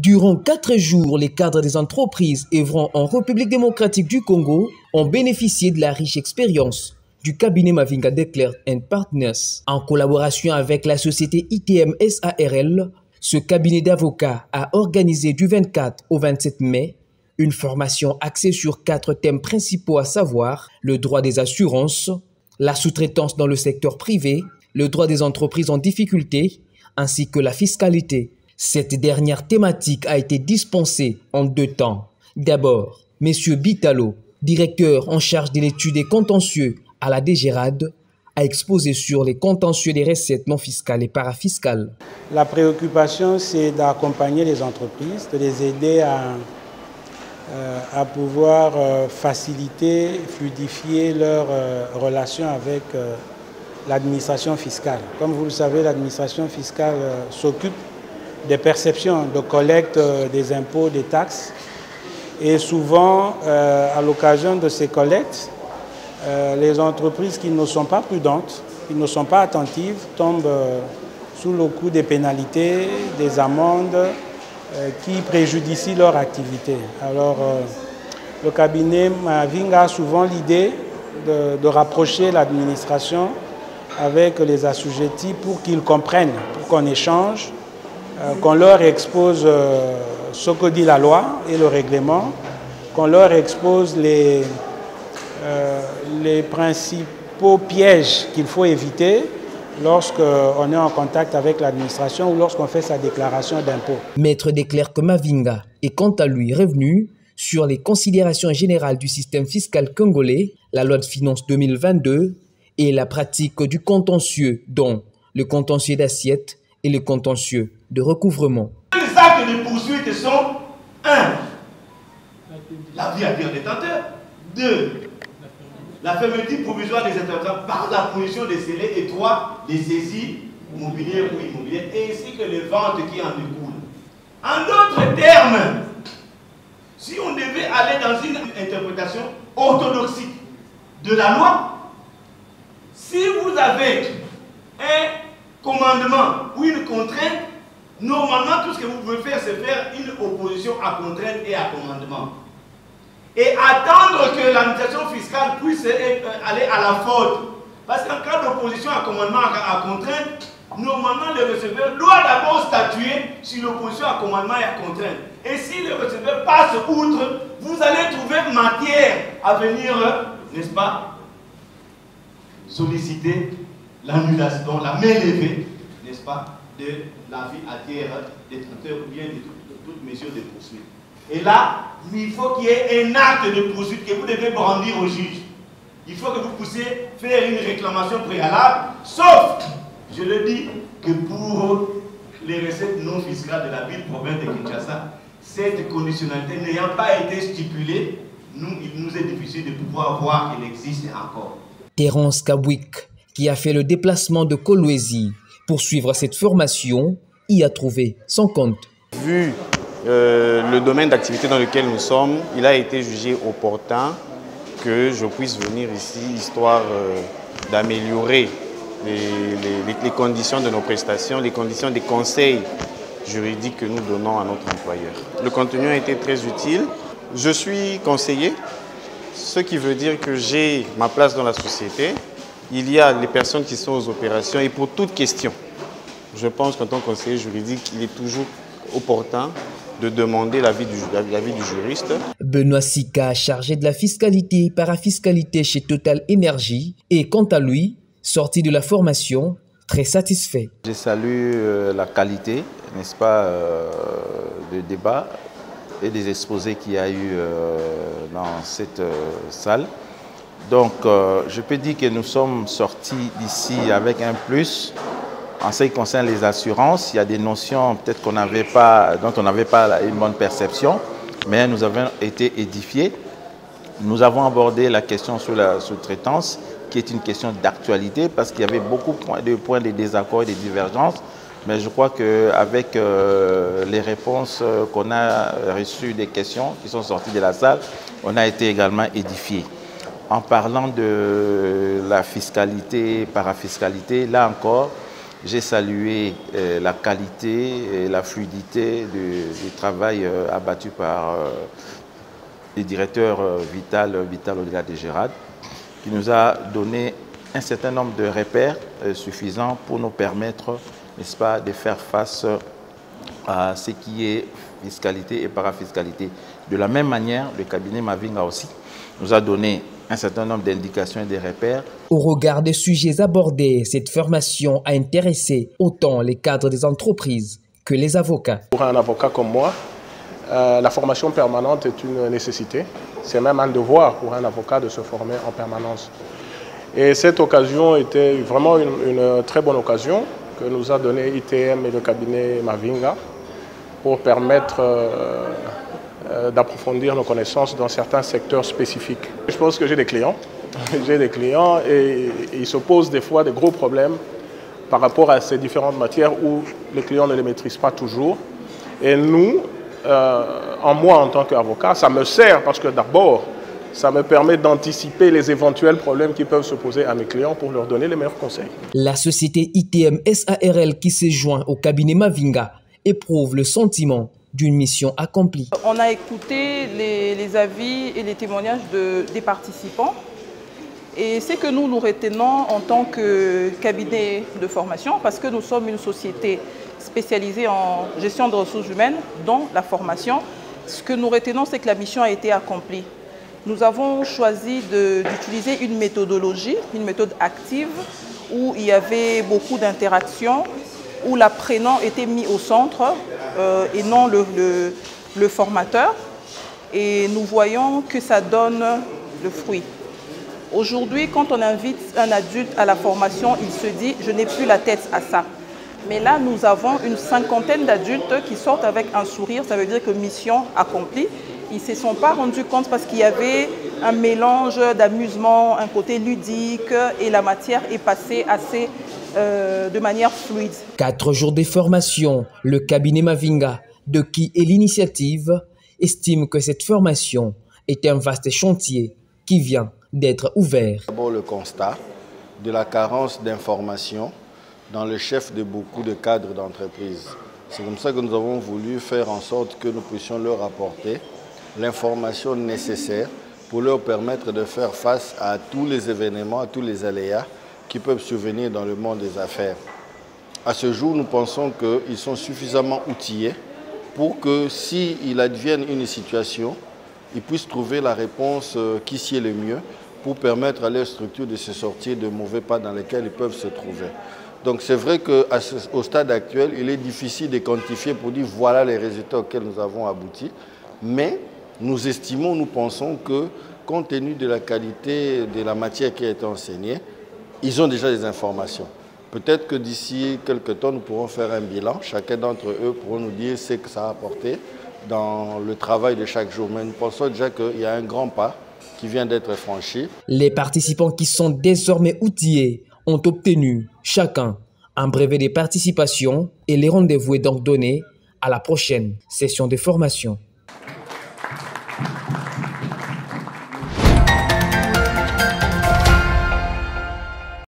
Durant 4 jours, les cadres des entreprises œuvrant en République démocratique du Congo ont bénéficié de la riche expérience du cabinet Mavinga Declercq & Partners. En collaboration avec la société ITM SARL, ce cabinet d'avocats a organisé du 24 au 27 mai une formation axée sur 4 thèmes principaux, à savoir le droit des assurances, la sous-traitance dans le secteur privé, le droit des entreprises en difficulté, ainsi que la fiscalité. Cette dernière thématique a été dispensée en 2 temps. D'abord, M. Bitalo, directeur en charge de l'étude des contentieux à la DGRAD, a exposé sur les contentieux des recettes non fiscales et parafiscales. La préoccupation, c'est d'accompagner les entreprises, de les aider à pouvoir faciliter, fluidifier leurs relations avec l'administration fiscale. Comme vous le savez, l'administration fiscale s'occupe des perceptions de collecte des impôts, des taxes. Et souvent, à l'occasion de ces collectes, les entreprises qui ne sont pas prudentes, qui ne sont pas attentives, tombent sous le coup des pénalités, des amendes qui préjudicient leur activité. Alors, le cabinet Mavinga a souvent l'idée de rapprocher l'administration avec les assujettis pour qu'ils comprennent, pour qu'on échange, qu'on leur expose ce que dit la loi et le règlement, qu'on leur expose les principaux pièges qu'il faut éviter lorsqu'on est en contact avec l'administration ou lorsqu'on fait sa déclaration d'impôt. Maître Declercq Mavinga est quant à lui revenu sur les considérations générales du système fiscal congolais, la loi de finances 2022 et la pratique du contentieux, dont le contentieux d'assiette et le contentieux de recouvrement. Les actes de poursuite sont 1. La vie à bien détenteur. 2. La fermeture provisoire des intervenants par la position des scellés. Et 3. Les saisies mobilières ou immobilières, ainsi que les ventes qui en découlent. En d'autres termes, si on devait aller dans une interprétation orthodoxique de la loi, si vous avez un commandement ou une contrainte, normalement tout ce que vous pouvez faire, c'est faire une opposition à contrainte et à commandement. Et attendre que l'administration fiscale puisse aller à la faute. Parce qu'en cas d'opposition à commandement, à contrainte, normalement le receveur doit d'abord statuer sur l'opposition à commandement et à contrainte. Et si le receveur passe outre, vous allez trouver matière à venir, n'est-ce pas, solliciter l'annulation, la main levée, n'est-ce pas, de l'avis à tiers détenteur ou bien de toute mesure de poursuite. Et là, il faut qu'il y ait un acte de poursuite que vous devez brandir au juge. Il faut que vous puissiez faire une réclamation préalable, sauf, je le dis, que pour les recettes non fiscales de la ville-province de Kinshasa, cette conditionnalité n'ayant pas été stipulée, il nous est difficile de pouvoir voir qu'elle existe encore. Terence Kabouik, qui a fait le déplacement de Kolwezi pour suivre cette formation, y a trouvé son compte. Vu le domaine d'activité dans lequel nous sommes, il a été jugé opportun que je puisse venir ici, histoire d'améliorer les conditions de nos prestations, les conditions des conseils juridiques que nous donnons à notre employeur. Le contenu a été très utile. Je suis conseiller, ce qui veut dire que j'ai ma place dans la société. Il y a les personnes qui sont aux opérations et pour toute question, je pense qu'en tant que conseiller juridique, il est toujours opportun de demander l'avis du juriste. Benoît Sika, chargé de la fiscalité et parafiscalité chez Total Energy, est quant à lui sorti de la formation très satisfait. Je salue la qualité, n'est-ce pas, de débat et des exposés qu'il y a eu dans cette salle. Donc, je peux dire que nous sommes sortis d'ici avec un plus. En ce qui concerne les assurances, il y a des notions peut-être dont on n'avait pas une bonne perception, mais nous avons été édifiés. Nous avons abordé la question sur la sous-traitance, qui est une question d'actualité, parce qu'il y avait beaucoup de points de désaccord et de divergences. Mais je crois qu'avec les réponses qu'on a reçues des questions qui sont sorties de la salle, on a été également édifiés. En parlant de la fiscalité, parafiscalité, là encore, J'ai salué la qualité et la fluidité du travail abattu par le directeur Vital Odila de Gérard, qui nous a donné un certain nombre de repères suffisants pour nous permettre, n'est-ce pas, de faire face à ce qui est fiscalité et parafiscalité. De la même manière, le cabinet Mavinga aussi nous a donné un certain nombre d'indications et de repères. Au regard des sujets abordés, cette formation a intéressé autant les cadres des entreprises que les avocats. Pour un avocat comme moi, la formation permanente est une nécessité. C'est même un devoir pour un avocat de se former en permanence. Et cette occasion était vraiment une très bonne occasion que nous a donné ITM et le cabinet Mavinga pour permettre d'approfondir nos connaissances dans certains secteurs spécifiques. Je pense que j'ai des clients. Et ils se posent des fois des gros problèmes par rapport à ces différentes matières où les clients ne les maîtrisent pas toujours. Et nous, moi en tant qu'avocat, ça me sert parce que d'abord, ça me permet d'anticiper les éventuels problèmes qui peuvent se poser à mes clients pour leur donner les meilleurs conseils. La société ITM SARL qui s'est joint au cabinet Mavinga éprouve le sentiment d'une mission accomplie. On a écouté les avis et les témoignages des participants. Et c'est que nous retenons en tant que cabinet de formation, parce que nous sommes une société spécialisée en gestion de ressources humaines, dont la formation. Ce que nous retenons, c'est que la mission a été accomplie. Nous avons choisi d'utiliser une méthodologie, une méthode active, où il y avait beaucoup d'interactions, où l'apprenant était mis au centre et non le formateur. Et nous voyons que ça donne le fruit. Aujourd'hui, quand on invite un adulte à la formation, il se dit « je n'ai plus la tête à ça ». Mais là, nous avons une cinquantaine d'adultes qui sortent avec un sourire, ça veut dire que mission accomplie. Ils ne se sont pas rendus compte parce qu'il y avait un mélange d'amusement, un côté ludique et la matière est passée assez de manière fluide. 4 jours de formation, le cabinet Mavinga, de qui est l'initiative, estime que cette formation est un vaste chantier qui vient d'être ouvert. D'abord le constat de la carence d'information dans le chef de beaucoup de cadres d'entreprise. C'est comme ça que nous avons voulu faire en sorte que nous puissions leur apporter l'information nécessaire pour leur permettre de faire face à tous les événements, à tous les aléas qui peuvent survenir dans le monde des affaires. À ce jour, nous pensons qu'ils sont suffisamment outillés pour que s'il advienne une situation, ils puissent trouver la réponse qui s'y est le mieux pour permettre à leur structure de se sortir de mauvais pas dans lesquels ils peuvent se trouver. Donc c'est vrai qu'au stade actuel, il est difficile de quantifier pour dire voilà les résultats auxquels nous avons abouti, mais nous estimons, nous pensons que compte tenu de la qualité de la matière qui a été enseignée, ils ont déjà des informations. Peut-être que d'ici quelques temps, nous pourrons faire un bilan. Chacun d'entre eux pourra nous dire ce que ça a apporté dans le travail de chaque jour. Mais nous pensons déjà qu'il y a un grand pas qui vient d'être franchi. Les participants qui sont désormais outillés ont obtenu chacun un brevet de participation et les rendez-vous est donc donné à la prochaine session de formation.